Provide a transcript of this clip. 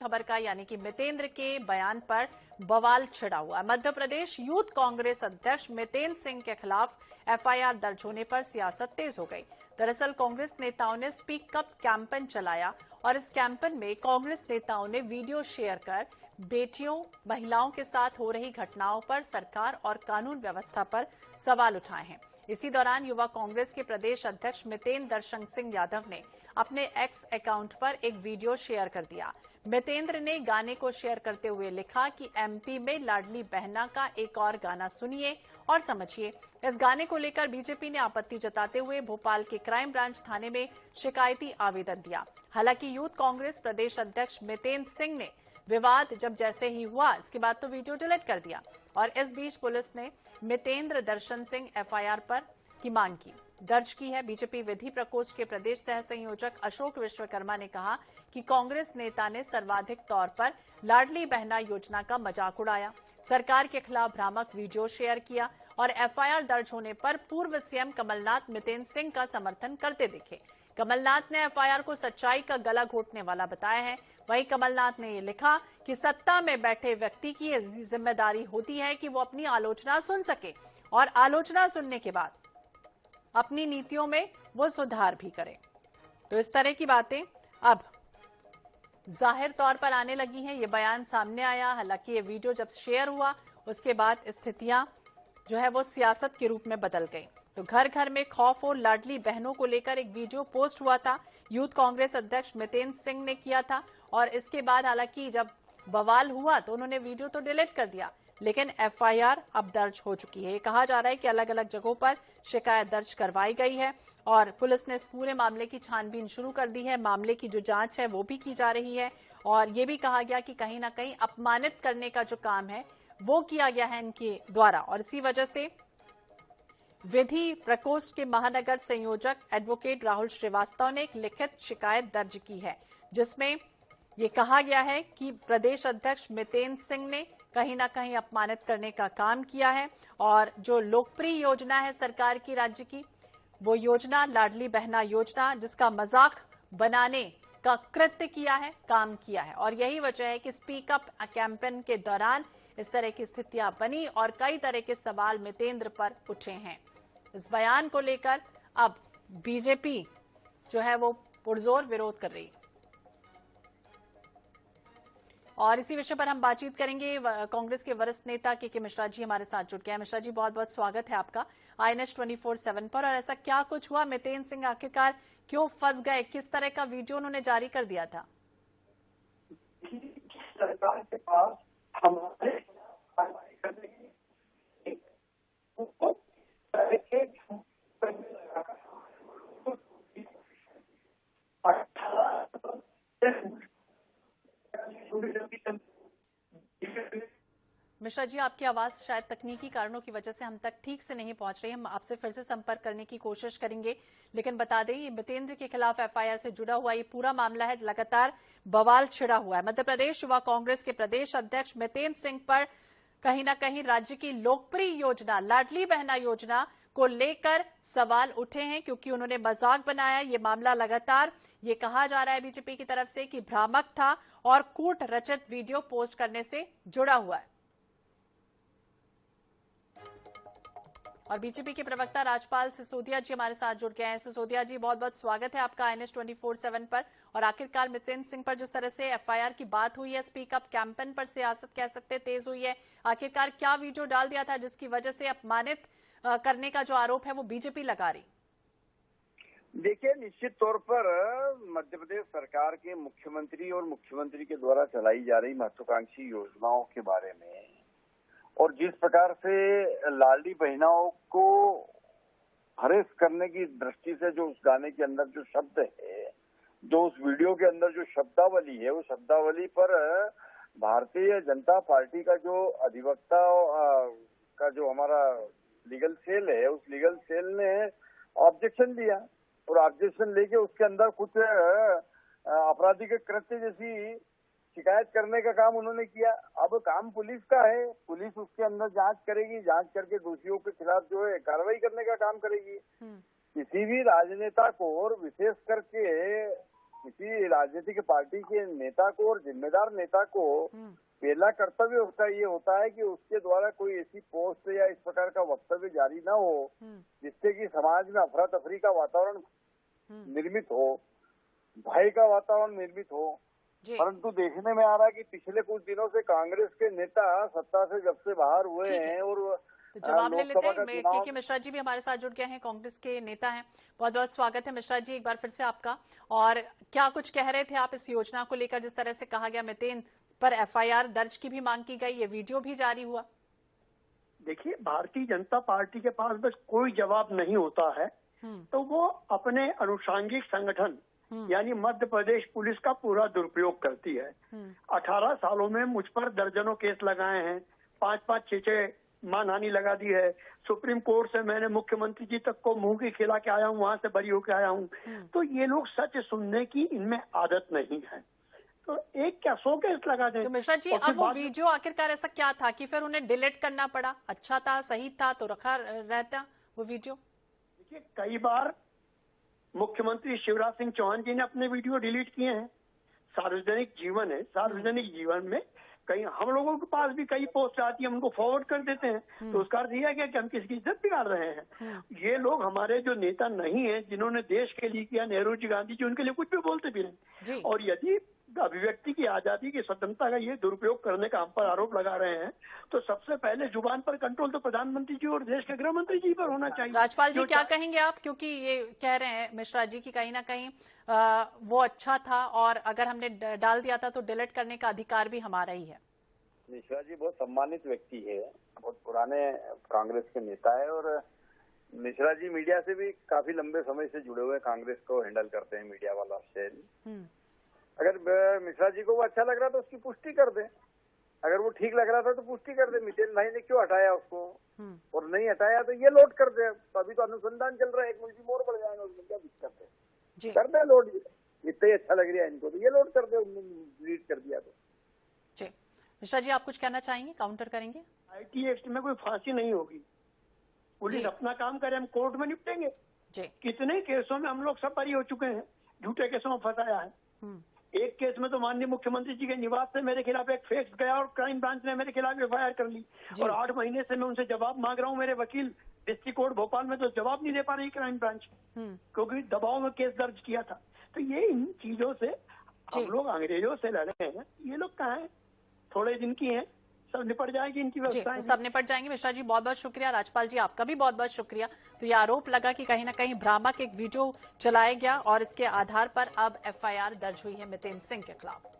खबर का, यानी कि मितेंद्र के बयान पर बवाल छिड़ा हुआ। मध्य प्रदेश यूथ कांग्रेस अध्यक्ष मितेंद्र सिंह के खिलाफ एफआईआर दर्ज होने पर सियासत तेज हो गई। दरअसल कांग्रेस नेताओं ने स्पीक अप कैंपेन चलाया और इस कैंपेन में कांग्रेस नेताओं ने वीडियो शेयर कर बेटियों, महिलाओं के साथ हो रही घटनाओं पर सरकार और कानून व्यवस्था पर सवाल उठाए हैं। इसी दौरान युवा कांग्रेस के प्रदेश अध्यक्ष मितेंद्र दर्शन सिंह यादव ने अपने एक्स अकाउंट पर एक वीडियो शेयर कर दिया। मितेंद्र ने गाने को शेयर करते हुए लिखा कि एमपी में लाडली बहना का एक और गाना सुनिए और समझिए। इस गाने को लेकर बीजेपी ने आपत्ति जताते हुए भोपाल के क्राइम ब्रांच थाने में शिकायती आवेदन दिया। हालांकि यूथ कांग्रेस प्रदेश अध्यक्ष मितेंद्र सिंह ने विवाद जब जैसे ही हुआ, इसके बाद तो वीडियो डिलीट कर दिया और इस बीच पुलिस ने मितेंद्र दर्शन सिंह एफआईआर पर की मांग की दर्ज की है। बीजेपी विधि प्रकोष्ठ के प्रदेश सह संयोजक अशोक विश्वकर्मा ने कहा कि कांग्रेस नेता ने सर्वाधिक तौर पर लाडली बहना योजना का मजाक उड़ाया, सरकार के खिलाफ भ्रामक वीडियो शेयर किया और एफआईआर दर्ज होने पर पूर्व सीएम कमलनाथ मितेंद्र सिंह का समर्थन करते दिखे। कमलनाथ ने एफआईआर को सच्चाई का गला घोटने वाला बताया है। वहीं कमलनाथ ने ये लिखा कि सत्ता में बैठे व्यक्ति की ये जिम्मेदारी होती है कि वो अपनी आलोचना सुन सके और आलोचना सुनने के बाद अपनी नीतियों में वो सुधार भी करे। तो इस तरह की बातें अब जाहिर तौर पर आने लगी हैं। ये बयान सामने आया, हालांकि ये वीडियो जब शेयर हुआ उसके बाद स्थितियां जो है वो सियासत के रूप में बदल गई। तो घर घर में खौफ और लाडली बहनों को लेकर एक वीडियो पोस्ट हुआ था, यूथ कांग्रेस अध्यक्ष मितेंद्र सिंह ने किया था और इसके बाद हालांकि जब बवाल हुआ तो उन्होंने वीडियो तो डिलीट कर दिया, लेकिन एफआईआर अब दर्ज हो चुकी है। ये कहा जा रहा है कि अलग अलग जगहों पर शिकायत दर्ज करवाई गई है और पुलिस ने इस पूरे मामले की छानबीन शुरू कर दी है। मामले की जो जांच है वो भी की जा रही है और ये भी कहा गया कि कहीं ना कहीं अपमानित करने का जो काम है वो किया गया है इनके द्वारा और इसी वजह से विधि प्रकोष्ठ के महानगर संयोजक एडवोकेट राहुल श्रीवास्तव ने एक लिखित शिकायत दर्ज की है, जिसमें ये कहा गया है कि प्रदेश अध्यक्ष मितेंद्र सिंह ने कहीं ना कहीं अपमानित करने का काम किया है और जो लोकप्रिय योजना है सरकार की राज्य की, वो योजना लाडली बहना योजना, जिसका मजाक बनाने का कृत्य किया है, काम किया है और यही वजह है कि स्पीक अप कैंपेन के दौरान इस तरह की स्थितियां बनी और कई तरह के सवाल मितेंद्र पर उठे हैं। इस बयान को लेकर अब बीजेपी जो है वो पुरजोर विरोध कर रही है और इसी विषय पर हम बातचीत करेंगे। कांग्रेस के वरिष्ठ नेता के मिश्रा जी हमारे साथ जुड़ गए हैं। मिश्रा जी, बहुत बहुत स्वागत है आपका INS 24/7 पर। और ऐसा क्या कुछ हुआ, मितेंद्र सिंह आखिरकार क्यों फंस गए, किस तरह का वीडियो उन्होंने जारी कर दिया था? सरकार के पास हमारे मिश्रा जी, आपकी आवाज शायद तकनीकी कारणों की वजह से हम तक ठीक से नहीं पहुंच रही है। हम आपसे फिर से संपर्क करने की कोशिश करेंगे, लेकिन बता दें ये मितेंद्र के खिलाफ एफआईआर से जुड़ा हुआ ये पूरा मामला है, लगातार बवाल छिड़ा हुआ है। मध्य प्रदेश युवा कांग्रेस के प्रदेश अध्यक्ष मितेंद्र सिंह पर कहीं ना कहीं राज्य की लोकप्रिय योजना लाडली बहना योजना को लेकर सवाल उठे हैं, क्योंकि उन्होंने मजाक बनाया। ये मामला लगातार ये कहा जा रहा है बीजेपी की तरफ से कि भ्रामक था और कूट रचित वीडियो पोस्ट करने से जुड़ा हुआ है। और बीजेपी के प्रवक्ता राजपाल सिसोदिया जी हमारे साथ जुड़ गए हैं। सिसोदिया जी, बहुत बहुत स्वागत है आपका INS 24/7 पर। और आखिरकार मितेंद्र सिंह पर जिस तरह से एफआईआर की बात हुई है, स्पीक अप कैंपेन पर सियासत कह सकते तेज हुई है, आखिरकार क्या वीडियो डाल दिया था जिसकी वजह से अपमानित करने का जो आरोप है वो बीजेपी लगा रही? देखिए, निश्चित तौर पर मध्य प्रदेश सरकार के मुख्यमंत्री और मुख्यमंत्री के द्वारा चलाई जा रही महत्वाकांक्षी योजनाओं के बारे में और जिस प्रकार से लाडली बहनाओं को हरेस करने की दृष्टि से जो उस गाने के अंदर जो शब्द है, जो उस वीडियो के अंदर जो शब्दावली है, उस शब्दावली पर भारतीय जनता पार्टी का जो अधिवक्ता का जो हमारा लीगल सेल है, उस लीगल सेल ने ऑब्जेक्शन दिया और ऑब्जेक्शन लेके उसके अंदर कुछ आपराधिक कृत्य जैसी शिकायत करने का काम उन्होंने किया। अब काम पुलिस का है, पुलिस उसके अंदर जांच करेगी, जांच करके दोषियों के खिलाफ जो है कार्रवाई करने का काम करेगी। किसी भी राजनेता को और विशेष करके किसी राजनीतिक पार्टी के नेता को और जिम्मेदार नेता को पहला कर्तव्य उसका ये होता है कि उसके द्वारा कोई ऐसी पोस्ट या इस प्रकार का वक्तव्य जारी ना हो जिससे कि समाज में अफरा तफरी का वातावरण निर्मित हो, भय का वातावरण निर्मित हो। परंतु देखने में आ रहा है कि पिछले कुछ दिनों से कांग्रेस के नेता सत्ता से जब से बाहर हुए हैं और तो जवाब ले लेते हैं। के मिश्रा जी भी हमारे साथ जुड़ गए हैं, कांग्रेस के नेता हैं। बहुत बहुत स्वागत है मिश्रा जी, एक बार फिर से आपका। और क्या कुछ कह रहे थे आप इस योजना को लेकर, जिस तरह से कहा गया मितेन पर एफआईआर दर्ज की भी मांग की गई, ये वीडियो भी जारी हुआ? देखिए, भारतीय जनता पार्टी के पास बस कोई जवाब नहीं होता है तो वो अपने अनुषांगिक संगठन यानी मध्य प्रदेश पुलिस का पूरा दुरुपयोग करती है। 18 सालों में मुझ पर दर्जनों केस लगाए हैं, 5-5, 6-6 मानहानि लगा दी है। सुप्रीम कोर्ट से मैंने मुख्यमंत्री जी तक को मुंह की खिला के आया हूँ, वहां से बरी होके आया हूँ। तो ये लोग सच सुनने की इनमें आदत नहीं है, तो एक क्या 100 केस लगा दें। तो मिश्रा जी, अब वो वीडियो आखिरकार ऐसा क्या था कि फिर उन्हें डिलीट करना पड़ा? अच्छा था, सही था तो रखा रहता वो वीडियो। देखिए, कई बार मुख्यमंत्री शिवराज सिंह चौहान जी ने अपने वीडियो डिलीट किए हैं। सार्वजनिक जीवन है, सार्वजनिक जीवन में कहीं हम लोगों के पास भी कई पोस्ट आती है, हम उनको फॉरवर्ड कर देते हैं, तो उसका अर्थ यह है कि हम किसी की इज्जत बिगाड़ रहे हैं। ये लोग हमारे जो नेता नहीं है, जिन्होंने देश के लिए किया, नेहरू जी, गांधी जी, उनके लिए कुछ भी बोलते भी नहीं। और यदि अभिव्यक्ति की आजादी की स्वतंत्रता का ये दुरुपयोग करने का हम पर आरोप लगा रहे हैं, तो सबसे पहले जुबान पर कंट्रोल तो प्रधानमंत्री जी और देश के गृह मंत्री जी पर होना चाहिए। राजपाल जी, क्या कहेंगे आप? क्योंकि ये कह रहे हैं मिश्रा जी की कहीं ना कहीं वो अच्छा था और अगर हमने डाल दिया था तो डिलीट करने का अधिकार भी हमारा ही है। मिश्रा जी बहुत सम्मानित व्यक्ति है, बहुत पुराने कांग्रेस के नेता है और मिश्रा जी मीडिया से भी काफी लंबे समय से जुड़े हुए, कांग्रेस को हैंडल करते हैं, मीडिया वाला सेल। अगर मिश्रा जी को वो अच्छा लग रहा था उसकी पुष्टि कर दे, अगर वो ठीक लग रहा था तो पुष्टि कर दे। मितेन भाई ने क्यों हटाया उसको, और नहीं हटाया तो ये लोड कर दे। तो अभी तो अनुसंधान चल रहा है, 1 मुल्की मोर बढ़ जाएगा, उसमें क्या दिक्कत है? कर दे लोड, इतना ही अच्छा लग रहा है इनको तो ये लोड कर दे, डिलीट कर दिया तो। जी मिश्रा जी, आप कुछ कहना चाहेंगे, काउंटर करेंगे? IT एक्ट में कोई फांसी नहीं होगी, पुलिस अपना काम करे, हम कोर्ट में निपटेंगे। कितने केसों में हम लोग सब बरी हो चुके हैं, झूठे केसों में फंसाया है। एक केस में तो माननीय मुख्यमंत्री जी के निवास से मेरे खिलाफ एक फैक्स गया और क्राइम ब्रांच ने मेरे खिलाफ FIR कर ली, और 8 महीने से मैं उनसे जवाब मांग रहा हूँ। मेरे वकील डिस्ट्रिक्ट कोर्ट भोपाल में तो जवाब नहीं दे पा रही क्राइम ब्रांच, क्योंकि दबाव में केस दर्ज किया था। तो ये इन चीजों से हम लोग अंग्रेजों से लड़े हैं, ये लोग कहाँ हैं? थोड़े दिन की हैं, सब निपट जाएगी इनकी व्यवस्था, सब निपट जाएंगे। मिश्रा जी बहुत बहुत शुक्रिया, राजपाल जी आपका भी बहुत बहुत शुक्रिया। तो ये आरोप लगा कि कहीं ना कहीं भ्रामक एक वीडियो चलाया गया और इसके आधार पर अब FIR दर्ज हुई है मितेन सिंह के खिलाफ।